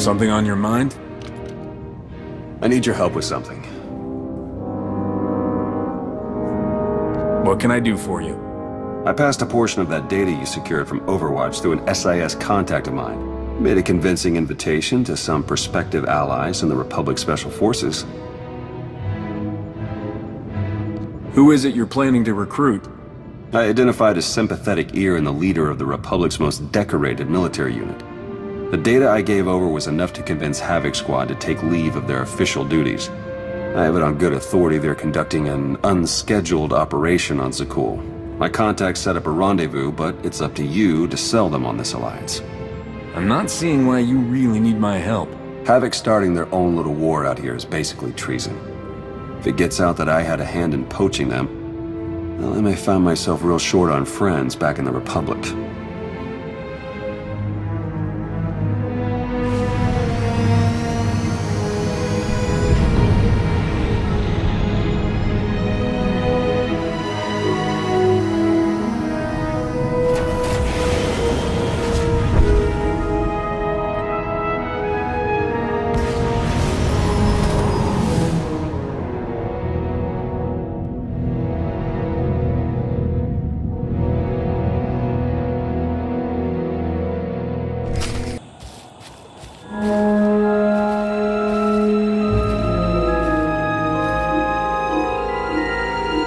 Something on your mind? I need your help with something. What can I do for you? I passed a portion of that data you secured from Overwatch through an SIS contact of mine. Made a convincing invitation to some prospective allies in the Republic Special Forces. Who is it you're planning to recruit? I identified a sympathetic ear in the leader of the Republic's most decorated military unit. The data I gave over was enough to convince Havoc Squad to take leave of their official duties. I have it on good authority they're conducting an unscheduled operation on Zakul. My contacts set up a rendezvous, but it's up to you to sell them on this alliance. I'm not seeing why you really need my help. Havoc starting their own little war out here is basically treason. If it gets out that I had a hand in poaching them, well, I may find myself real short on friends back in the Republic.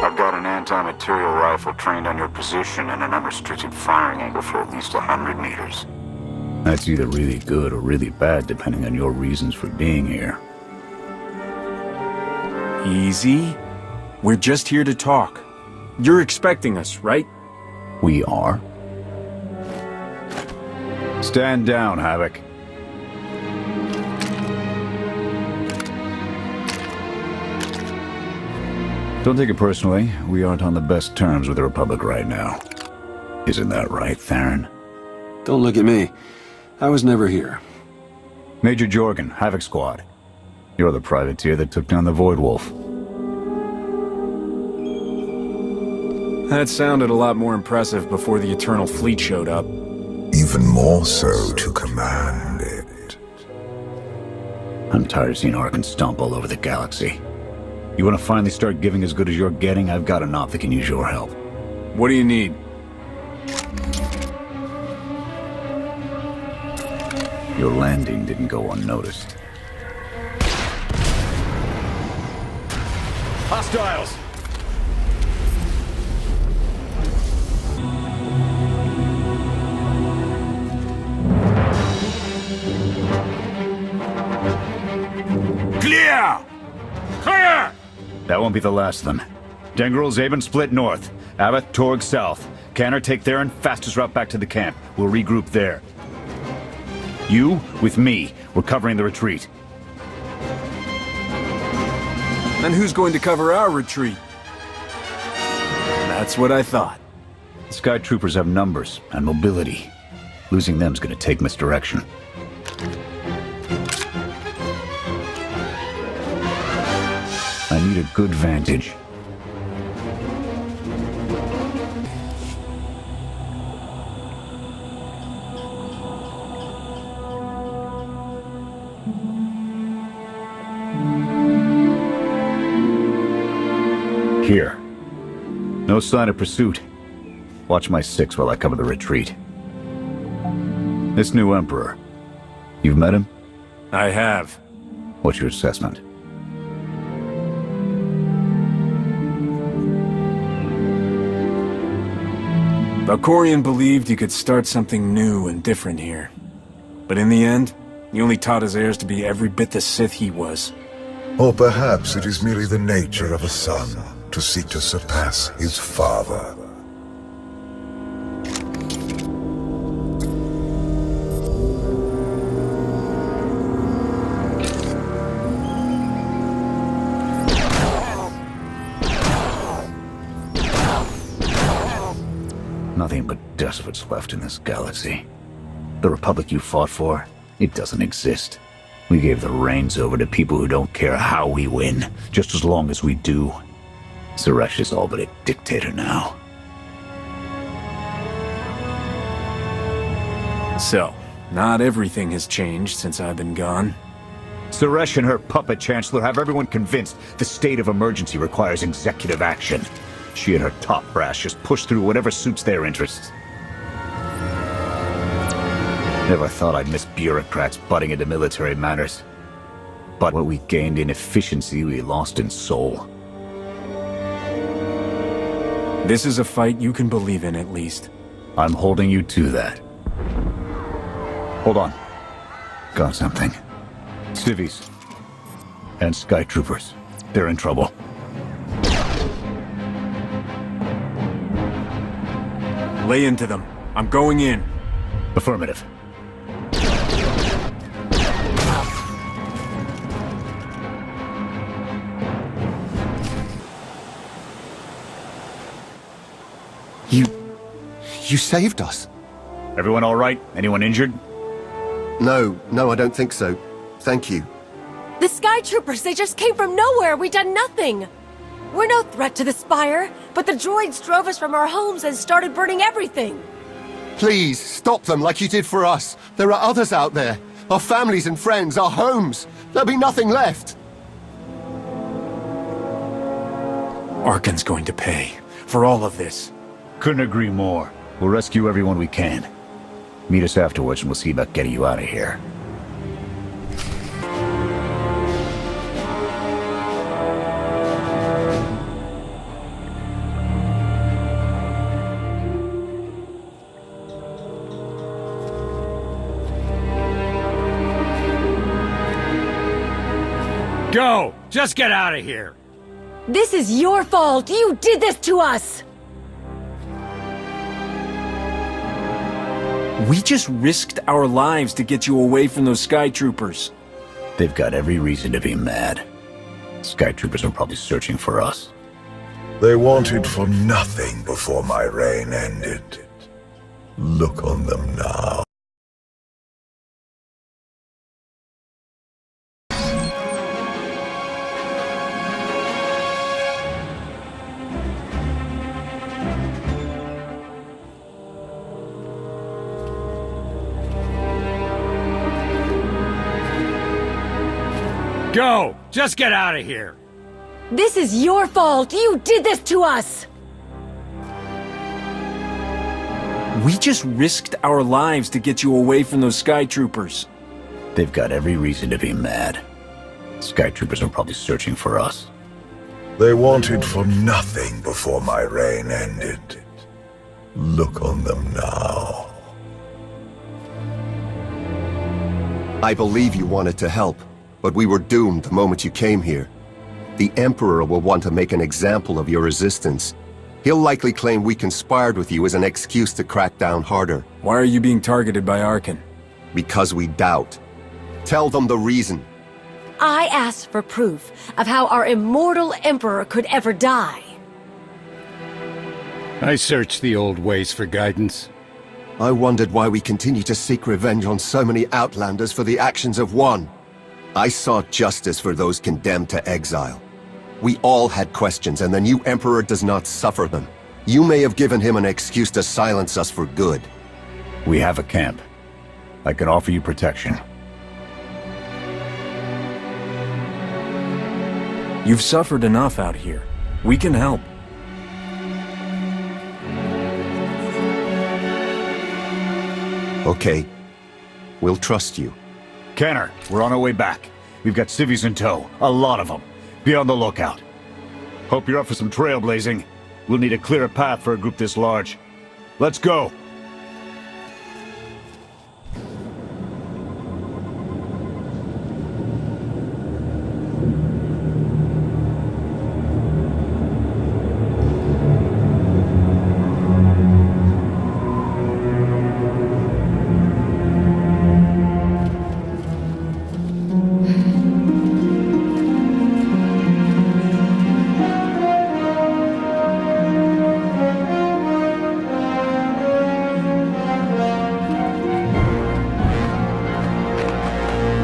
I've got an anti-material rifle trained on your position and an unrestricted firing angle for at least 100 meters. That's either really good or really bad, depending on your reasons for being here. Easy. We're just here to talk. You're expecting us, right? We are. Stand down, Havoc. Don't take it personally. We aren't on the best terms with the Republic right now. Isn't that right, Theron? Don't look at me. I was never here. Major Jorgen, Havoc Squad. You're the privateer that took down the Void Wolf. That sounded a lot more impressive before the Eternal Fleet showed up. Even more so to command it. I'm tired of seeing Archon stomp all over the galaxy. You want to finally start giving as good as you're getting? I've got an op that can use your help. What do you need? Your landing didn't go unnoticed. Hostiles! Clear! Clear! That won't be the last of them. Dengril, Zaben split north. Abath, Torg south. Canner, take Theron, fastest route back to the camp. We'll regroup there. You, with me, we're covering the retreat. And who's going to cover our retreat? That's what I thought. The Sky Troopers have numbers and mobility. Losing them's gonna take misdirection. I need a good vantage. Here. No sign of pursuit. Watch my six while I cover the retreat. This new Emperor. You've met him? I have. What's your assessment? Valkorion believed he could start something new and different here. But in the end, he only taught his heirs to be every bit the Sith he was. Or perhaps it is merely the nature of a son to seek to surpass his father. Nothing but despots left in this galaxy. The Republic you fought for, it doesn't exist. We gave the reins over to people who don't care how we win, just as long as we do. Suresh is all but a dictator now. So, Not everything has changed since I've been gone. Suresh and her puppet chancellor have everyone convinced the state of emergency requires executive action. She and her top brass just push through whatever suits their interests. Never thought I'd miss bureaucrats butting into military matters. But what we gained in efficiency, we lost in soul. This is a fight you can believe in, at least. I'm holding you to that. Hold on. Got something. Civvies. And Sky Troopers. They're in trouble. Lay into them. I'm going in. Affirmative. You saved us. Everyone all right? Anyone injured? No, I don't think so. Thank you. The Sky Troopers, they just came from nowhere. We done nothing. We're no threat to the Spire, but the droids drove us from our homes and started burning everything. Please, stop them like you did for us. There are others out there. Our families and friends, our homes. There'll be nothing left. Arkan's going to pay for all of this. Couldn't agree more. We'll rescue everyone we can. Meet us afterwards and we'll see about getting you out of here. Go! Just get out of here! This is your fault. You did this to us. We just risked our lives to get you away from those Sky Troopers. They've got every reason to be mad. Sky Troopers are probably searching for us. They wanted for nothing before my reign ended. Look on them now. Go! Just get out of here! This is your fault. You did this to us. We just risked our lives to get you away from those Sky Troopers. They've got every reason to be mad. Sky Troopers are probably searching for us. They wanted for nothing before my reign ended. Look on them now. I believe you wanted to help, but we were doomed the moment you came here. The Emperor will want to make an example of your resistance. He'll likely claim we conspired with you as an excuse to crack down harder. Why are you being targeted by Arkan? Because we doubt. Tell them the reason. I asked for proof of how our immortal Emperor could ever die. I searched the old ways for guidance. I wondered why we continue to seek revenge on so many Outlanders for the actions of one. I sought justice for those condemned to exile. We all had questions, and the new Emperor does not suffer them. You may have given him an excuse to silence us for good. We have a camp. I can offer you protection. You've suffered enough out here. We can help. Okay. We'll trust you. Kenner, we're on our way back. We've got civvies in tow. A lot of them. Be on the lookout. Hope you're up for some trailblazing. We'll need a clearer path for a group this large. Let's go!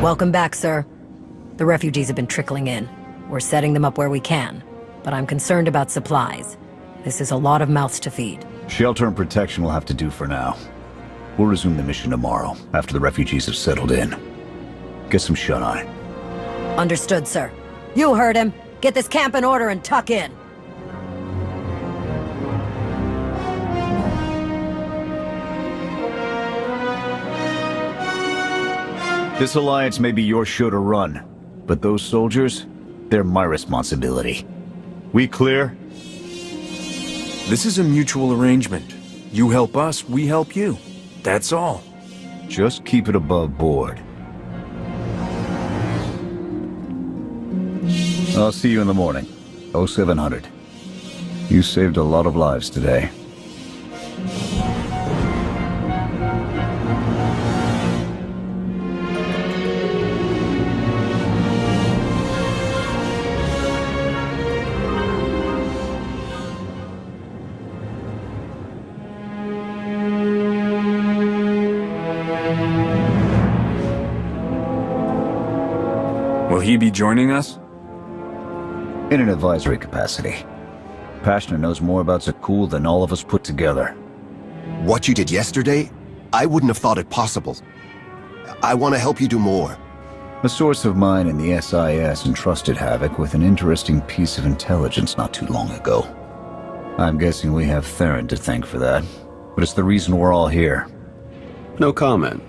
Welcome back, sir. The refugees have been trickling in. We're setting them up where we can, but I'm concerned about supplies. This is a lot of mouths to feed. Shelter and protection will have to do for now. We'll resume the mission tomorrow, after the refugees have settled in. Get some shut-eye. Understood, sir. You heard him. Get this camp in order and tuck in. This alliance may be your show to run, but those soldiers, they're my responsibility. We clear? This is a mutual arrangement. You help us, we help you. That's all. Just keep it above board. I'll see you in the morning. 0700. You saved a lot of lives today. Will he be joining us? In an advisory capacity. Pashna knows more about Zakul than all of us put together. What you did yesterday, I wouldn't have thought it possible. I want to help you do more. A source of mine in the SIS entrusted Havoc with an interesting piece of intelligence not too long ago. I'm guessing we have Theron to thank for that, but it's the reason we're all here. No comment.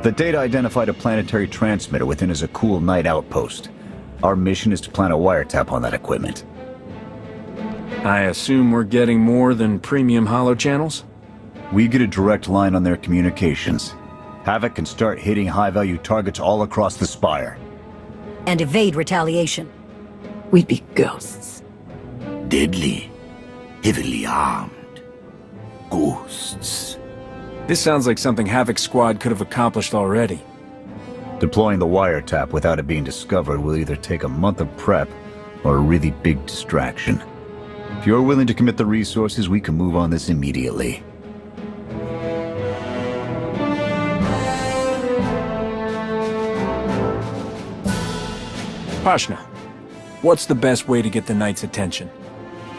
The data identified a planetary transmitter within a Zakul Knight outpost. Our mission is to plant a wiretap on that equipment. I assume we're getting more than premium holo channels? We get a direct line on their communications. Havoc can start hitting high-value targets all across the Spire. And evade retaliation. We'd be ghosts. Deadly. Heavily armed. Ghosts. This sounds like something Havoc Squad could have accomplished already. Deploying the wiretap without it being discovered will either take a month of prep or a really big distraction. If you're willing to commit the resources, we can move on this immediately. Pashna, what's the best way to get the Knight's attention?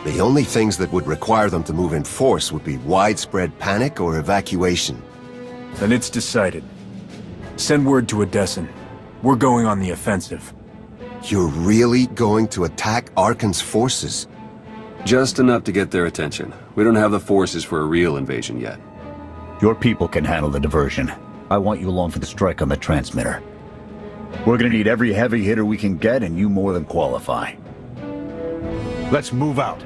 The only things that would require them to move in force would be widespread panic or evacuation. Then it's decided. Send word to Odessen. We're going on the offensive. You're really going to attack Arcann's forces? Just enough to get their attention. We don't have the forces for a real invasion yet. Your people can handle the diversion. I want you along for the strike on the transmitter. We're gonna need every heavy hitter we can get, and you more than qualify. Let's move out.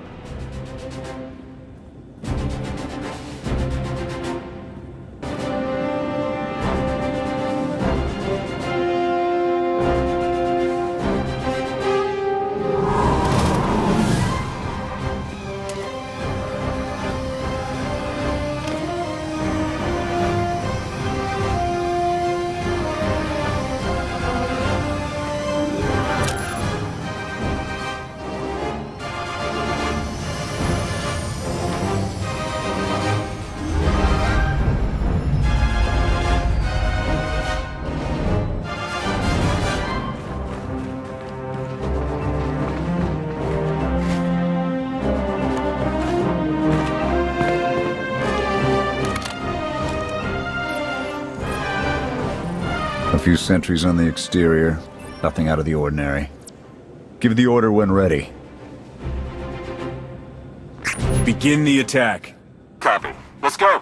A few sentries on the exterior. Nothing out of the ordinary. Give the order when ready. Begin the attack. Copy. Let's go.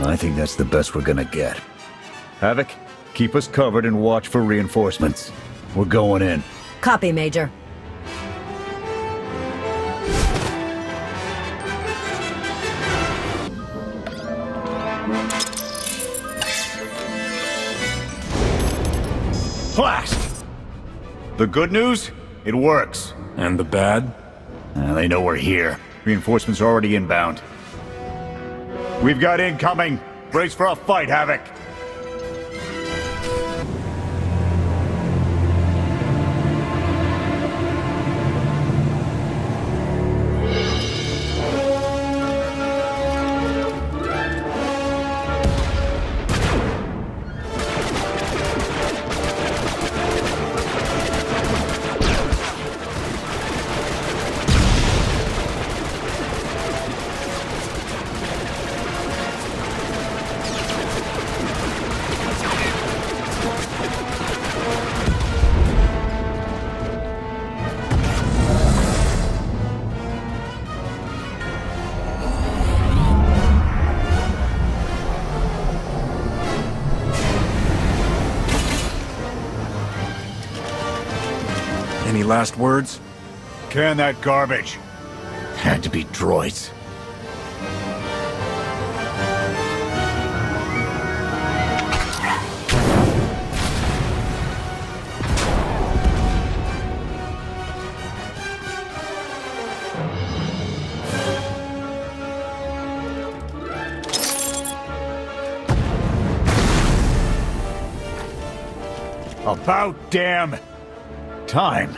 I think that's the best we're gonna get. Havoc, keep us covered and watch for reinforcements. We're going in. Copy, Major. Blast! The good news? It works. And the bad? They know we're here. Reinforcements are already inbound. We've got incoming. Brace for a fight, Havoc. last words? Can that garbage. Had to be droids. About damn time.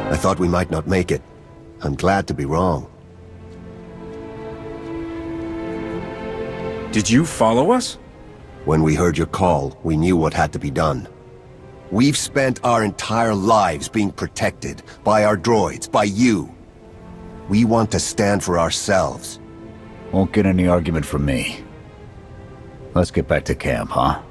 I thought we might not make it. I'm glad to be wrong. Did you follow us? When we heard your call, we knew what had to be done. We've spent our entire lives being protected by our droids, by you. We want to stand for ourselves. Won't get any argument from me. Let's get back to camp, huh?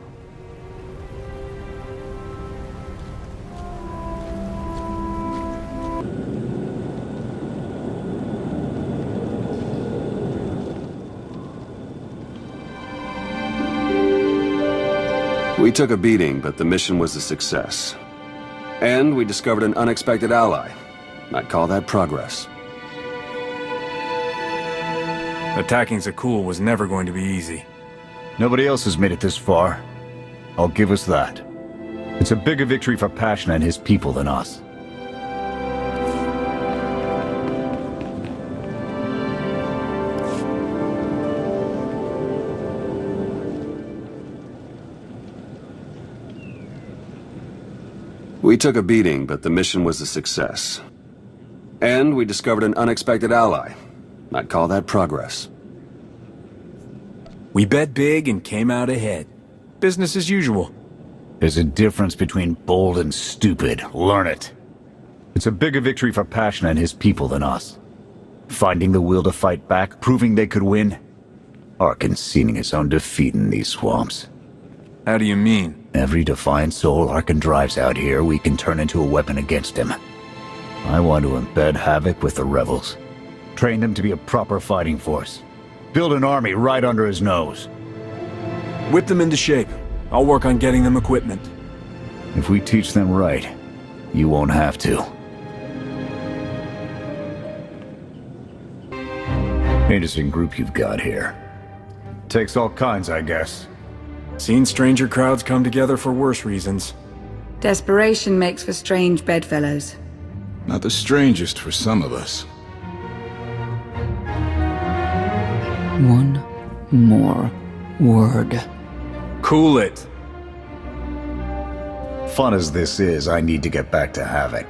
We took a beating, but the mission was a success. And we discovered an unexpected ally. I'd call that progress. Attacking Zakuul was never going to be easy. Nobody else has made it this far. I'll give us that. It's a bigger victory for Passion and his people than us. We took a beating, but the mission was a success. And we discovered an unexpected ally. I'd call that progress. We bet big and came out ahead. Business as usual. There's a difference between bold and stupid. Learn it. It's a bigger victory for Passion and his people than us. Finding the will to fight back, proving they could win, or conceding his own defeat in these swamps. How do you mean? Every defiant soul Arkan drives out here, we can turn into a weapon against him. I want to embed Havoc with the rebels. Train them to be a proper fighting force. Build an army right under his nose. Whip them into shape. I'll work on getting them equipment. If we teach them right, you won't have to. Interesting group you've got here. Takes all kinds, I guess. Seen stranger crowds come together for worse reasons. Desperation makes for strange bedfellows. Not the strangest for some of us. One more word. Cool it. Fun as this is, I need to get back to Havoc.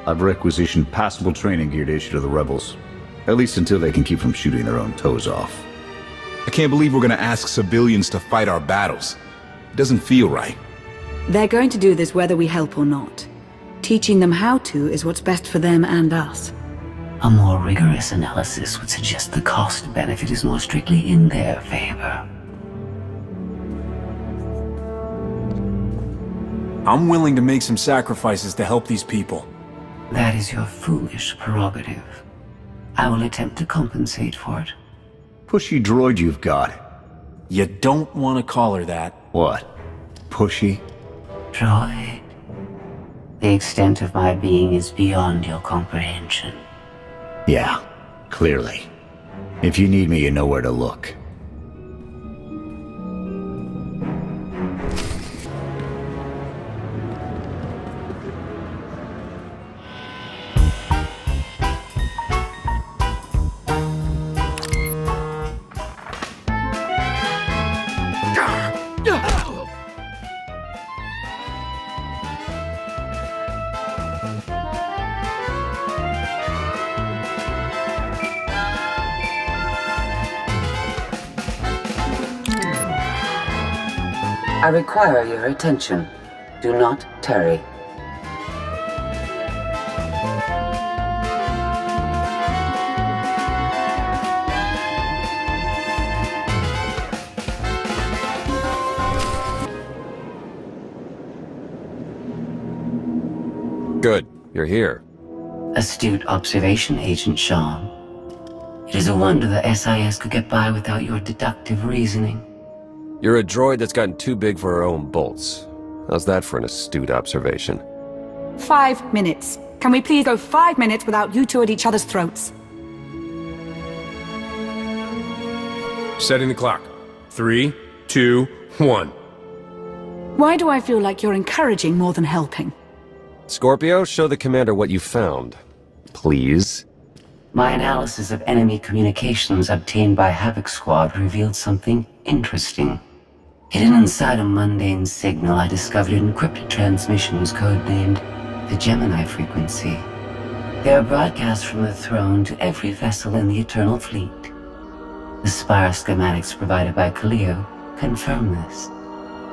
I've requisitioned passable training gear to issue to the rebels. At least until they can keep from shooting their own toes off. I can't believe we're gonna ask civilians to fight our battles. It doesn't feel right. They're going to do this whether we help or not. Teaching them how to is what's best for them and us. A more rigorous analysis would suggest the cost-benefit is more strictly in their favor. I'm willing to make some sacrifices to help these people. That is your foolish prerogative. I will attempt to compensate for it. Pushy droid you've got. You don't want to call her that. What? Pushy? Droid. The extent of my being is beyond your comprehension. Yeah, clearly. If you need me, you know where to look. I require your attention. Do not tarry. Good. You're here. Astute observation, Agent Shaw. It is a wonder the SIS could get by without your deductive reasoning. You're a droid that's gotten too big for her own bolts. How's that for an astute observation? 5 minutes. Can we please go 5 minutes without you two at each other's throats? Setting the clock. 3, 2, 1. Why do I feel like you're encouraging more than helping? Scorpio, show the commander what you found. Please. My analysis of enemy communications obtained by Havoc Squad revealed something interesting. Hidden inside a mundane signal, I discovered an encrypted transmissions codenamed the Gemini frequency. They are broadcast from the throne to every vessel in the Eternal Fleet. The Spire schematics provided by Kaleo confirm this.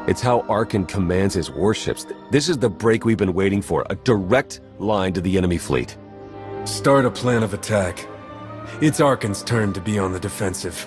It's how Arkan commands his warships. This is the break we've been waiting for, a direct line to the enemy fleet. Start a plan of attack. It's Arkan's turn to be on the defensive.